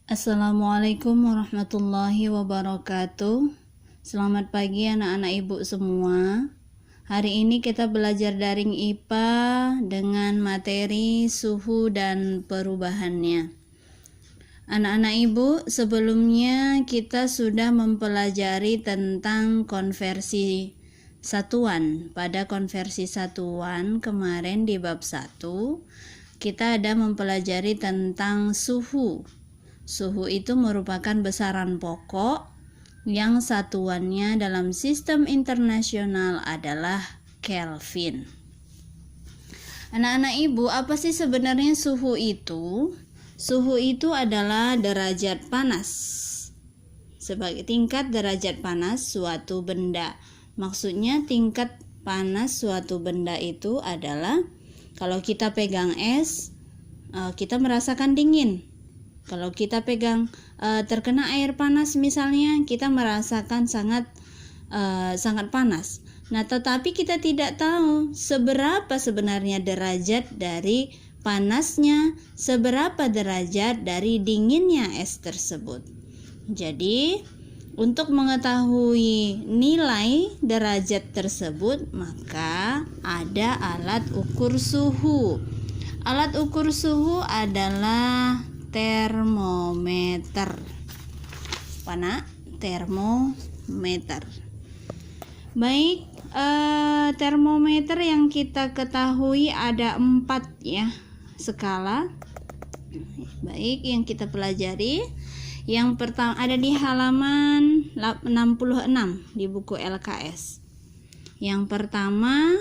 Assalamualaikum warahmatullahi wabarakatuh. Selamat pagi anak-anak ibu semua. Hari ini kita belajar daring IPA dengan materi suhu dan perubahannya. Anak-anak ibu, sebelumnya kita sudah mempelajari tentang konversi satuan. Pada konversi satuan kemarin di bab 1, kita ada mempelajari tentang suhu. Suhu itu merupakan besaran pokok yang satuannya dalam sistem internasional adalah Kelvin. Anak-anak ibu, apa sih sebenarnya suhu itu? Suhu itu adalah derajat panas. Sebagai tingkat derajat panas suatu benda. Maksudnya tingkat panas suatu benda itu adalah kalau kita pegang es, kita merasakan dingin. Kalau kita pegang terkena air panas misalnya, kita merasakan sangat panas. Nah, tetapi kita tidak tahu seberapa sebenarnya derajat dari panasnya, seberapa derajat dari dinginnya es tersebut. Jadi, untuk mengetahui nilai derajat tersebut, maka ada alat ukur suhu. Alat ukur suhu adalah termometer. Mana? Termometer. Baik, termometer yang kita ketahui ada 4 ya, skala. Baik, yang kita pelajari. Yang pertama ada di halaman 66 di buku LKS. Yang pertama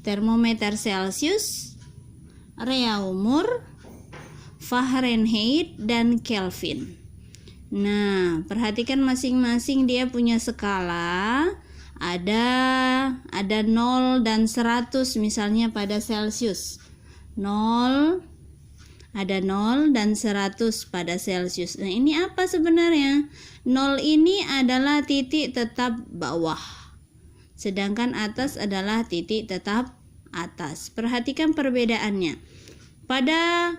termometer Celcius, Reaumur, Fahrenheit, dan Kelvin. Nah, perhatikan masing-masing dia punya skala. Ada 0 dan 100 misalnya pada Celcius. 0, ada 0 dan 100 pada Celcius. Nah, ini apa sebenarnya? 0 ini adalah titik tetap bawah. Sedangkan atas adalah titik tetap atas. Perhatikan perbedaannya. Pada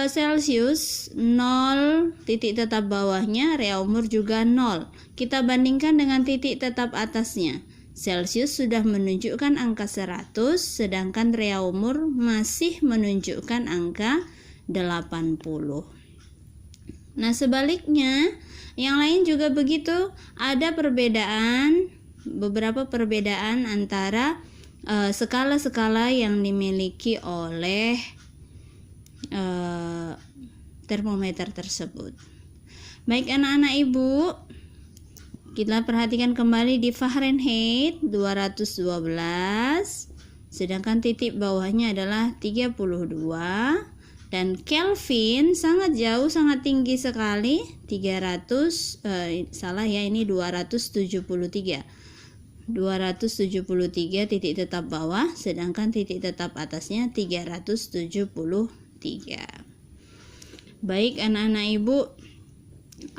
Celcius 0, titik tetap bawahnya, Reaumur juga 0. Kita bandingkan dengan titik tetap atasnya. Celcius sudah menunjukkan angka 100, sedangkan Reaumur masih menunjukkan angka 80. Nah, sebaliknya, yang lain juga begitu. Ada beberapa perbedaan antara skala-skala yang dimiliki oleh termometer tersebut. Baik anak-anak ibu, kita perhatikan kembali di Fahrenheit 212, sedangkan titik bawahnya adalah 32, dan Kelvin sangat jauh, sangat tinggi sekali, 273. 273 titik tetap bawah, sedangkan titik tetap atasnya 373. Baik anak-anak ibu,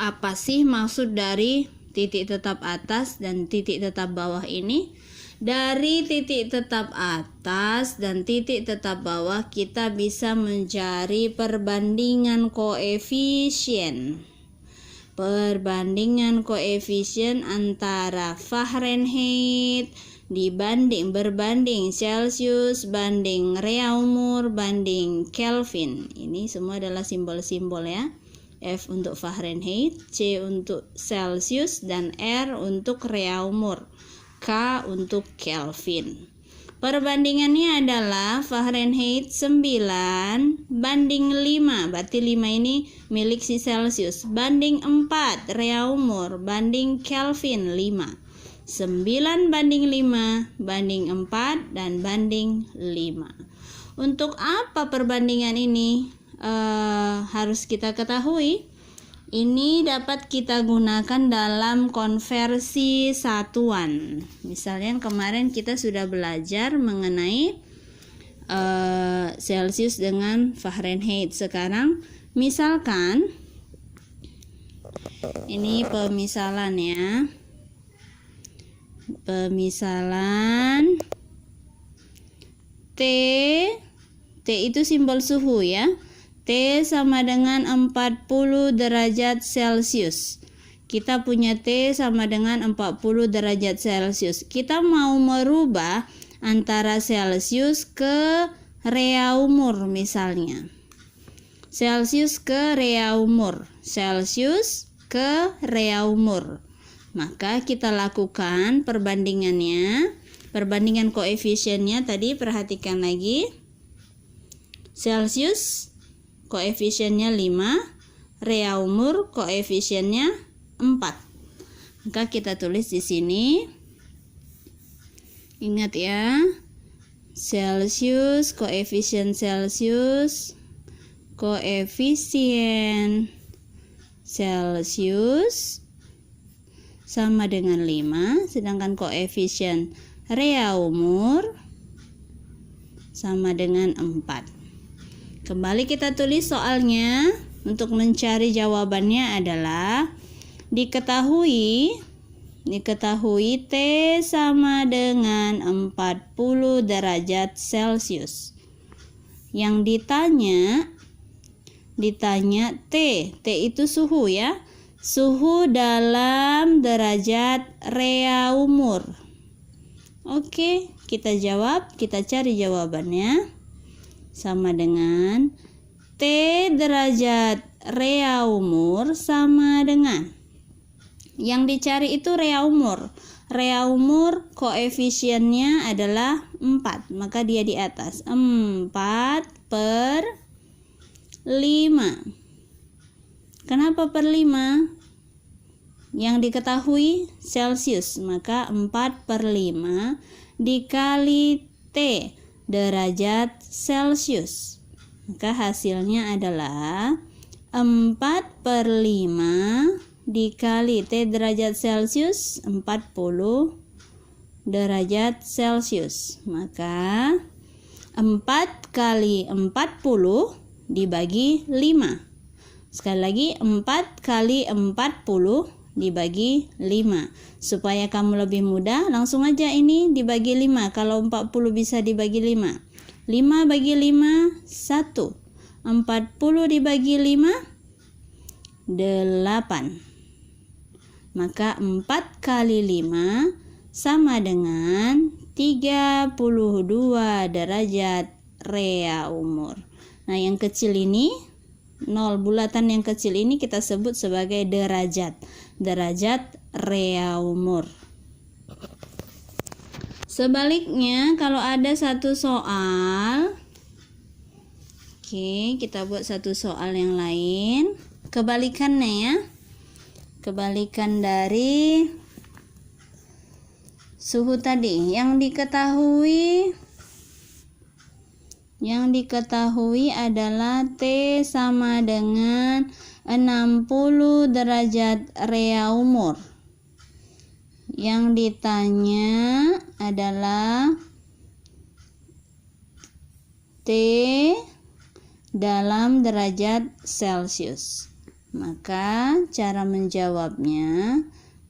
apa sih maksud dari titik tetap atas dan titik tetap bawah ini? Dari titik tetap atas dan titik tetap bawah kita bisa mencari perbandingan koefisien. Perbandingan koefisien antara Fahrenheit berbanding Celcius, banding Reaumur, banding Kelvin. Ini semua adalah simbol-simbol ya. F untuk Fahrenheit, C untuk Celcius, dan R untuk Reaumur, K untuk Kelvin. Perbandingannya adalah Fahrenheit 9 banding 5, berarti 5 ini milik si Celcius, banding 4 Reaumur, banding Kelvin 5. 9 banding 5 banding 4 dan banding 5. Untuk apa perbandingan ini harus kita ketahui? Ini dapat kita gunakan dalam konversi satuan. Misalnya kemarin kita sudah belajar mengenai Celcius dengan Fahrenheit. Sekarang misalkan ini pemisalan ya. Pemisalan T itu simbol suhu ya. T T sama dengan 40 derajat Celcius. Kita punya T sama dengan 40 derajat Celcius. Kita mau merubah antara Celcius ke Reaumur misalnya. Celcius ke Reaumur. Celcius ke Reaumur. Maka kita lakukan perbandingannya. Perbandingan koefisiennya tadi perhatikan lagi. Celcius koefisiennya 5, Reaumur koefisiennya 4. Maka kita tulis di sini. Ingat ya. Celcius, koefisien Celcius sama dengan 5, sedangkan koefisien Reaumur sama dengan 4. Kembali kita tulis soalnya. Untuk mencari jawabannya adalah diketahui T sama dengan 40 derajat Celcius. Yang ditanya T itu suhu ya. Suhu dalam derajat Reaumur. Oke, kita cari jawabannya. Sama dengan T derajat Reaumur sama dengan, yang dicari itu Reaumur. Reaumur koefisiennya adalah 4, maka dia di atas. 4/5. Kenapa per 5? Yang diketahui Celcius, maka 4/5 dikali T derajat Celcius. Maka hasilnya adalah 4/5 dikali T derajat Celcius, 40 derajat Celcius. Maka 4 kali 40 dibagi 5. Sekali lagi 4 kali 40 dibagi 5. Supaya kamu lebih mudah, langsung aja ini dibagi 5. Kalau 40 bisa dibagi 5. 5 bagi 5, 1. 40 dibagi 5, 8. Maka 4 kali 5 sama dengan 32 derajat Reaumur. Nah, yang kecil ini, 0 bulatan yang kecil ini kita sebut sebagai derajat Reaumur. Sebaliknya, kalau ada satu soal, oke, kita buat satu soal yang lain. Kebalikannya ya. Kebalikan dari suhu tadi. Yang diketahui adalah T sama dengan 60 derajat Reaumur. Yang ditanya adalah T dalam derajat Celcius. Maka cara menjawabnya,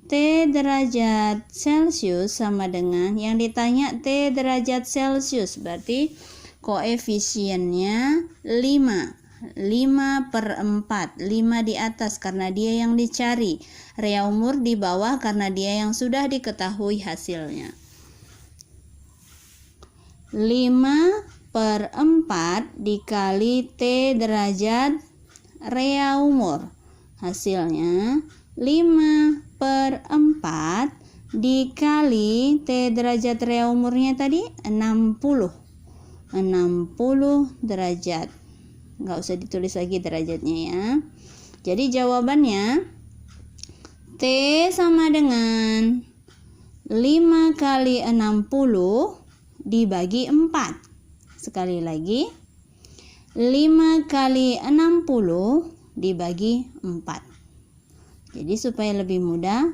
T derajat Celcius sama dengan, yang ditanya T derajat Celcius, berarti koefisiennya 5. 5/4, 5 di atas karena dia yang dicari, Reaumur di bawah karena dia yang sudah diketahui hasilnya. 5/4 dikali T derajat Reaumur, hasilnya 5/4 dikali T derajat Reaumurnya tadi 60 derajat. Nggak usah ditulis lagi derajatnya ya. Jadi jawabannya T sama dengan 5 kali 60 dibagi 4. Sekali lagi, 5 kali 60 dibagi 4. Jadi supaya lebih mudah,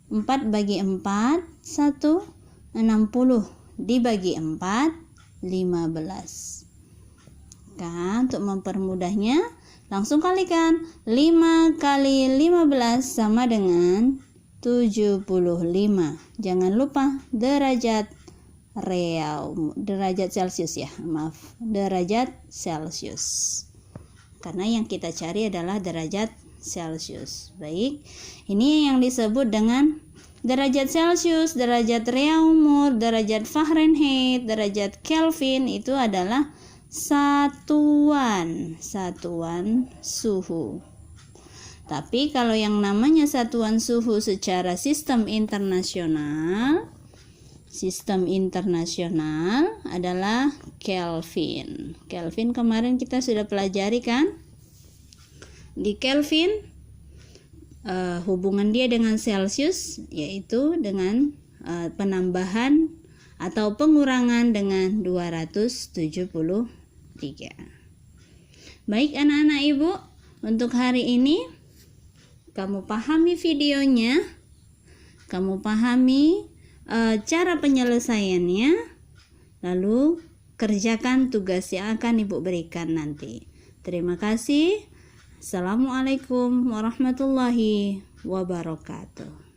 4 bagi 4, 1, 60 dibagi 4, 15. Kan, untuk mempermudahnya, langsung kalikan. 5 kali 15 sama dengan 75. Jangan lupa derajat derajat Celcius ya, maaf, derajat Celcius. karena yang kita cari adalah derajat Celcius. Baik, ini yang disebut dengan derajat Celcius, derajat Reaumur, derajat Fahrenheit, derajat Kelvin. Itu adalah satuan suhu. Tapi kalau yang namanya satuan suhu secara sistem internasional adalah Kelvin. Kelvin kemarin kita sudah pelajari kan? Di Kelvin hubungan dia dengan Celsius yaitu dengan penambahan atau pengurangan dengan 273. Baik anak-anak Ibu, untuk hari ini kamu pahami videonya, kamu pahami cara penyelesaiannya, lalu kerjakan tugas yang akan Ibu berikan nanti. Terima kasih. Assalamualaikum warahmatullahi wabarakatuh.